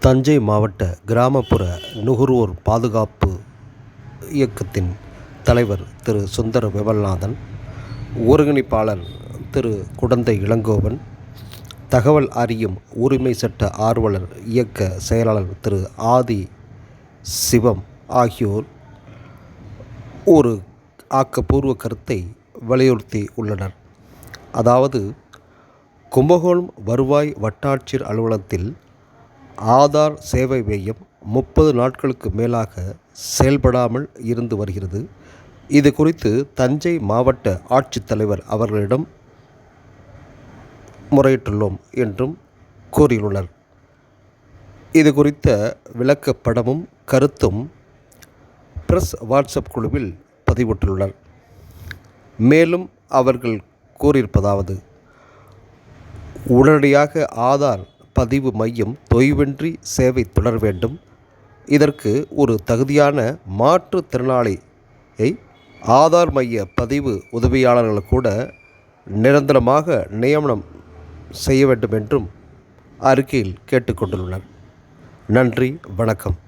தஞ்சை மாவட்ட கிராமப்புற நுகர்வோர் பாதுகாப்பு இயக்கத்தின் தலைவர் திரு சுந்தர விமல்நாதன், ஒருங்கிணைப்பாளர் திரு குடந்தை இளங்கோவன், தகவல் அறியும் உரிமை சட்ட ஆர்வலர் இயக்க செயலாளர் திரு ஆதி சிவம் ஆகியோர் ஒரு ஆக்கப்பூர்வ கருத்தை வலியுறுத்தி உள்ளனர். அதாவது, கும்பகோணம் வருவாய் வட்டாட்சியர் அலுவலகத்தில் ஆதார் சேவை மையம் 30 நாட்களுக்கு மேலாக செயல்படாமல் இருந்து வருகிறது. இது குறித்து தஞ்சை மாவட்ட ஆட்சித்தலைவர் அவர்களிடம் முறையிட்டுள்ளோம் என்றும் கூறியுள்ளனர். இது குறித்த விளக்கப்படமும் கருத்தும் பிரஸ் வாட்ஸ்அப் குழுவில் பதிவிட்டுள்ளனர். மேலும் அவர்கள் கூறியிருப்பதாவது: உடனடியாக ஆதார் பதிவு மையம் தொய்வின்றி சேவை தொடர வேண்டும். இதற்கு ஒரு தகுதியான மாற்றுத்திறனாளியை ஆதார் மைய பதிவு உதவியாளர்கள் கூட நிரந்தரமாக நியமனம் செய்ய வேண்டும் என்றும் அறிக்கையில் கேட்டுக்கொண்டுள்ளனர். நன்றி, வணக்கம்.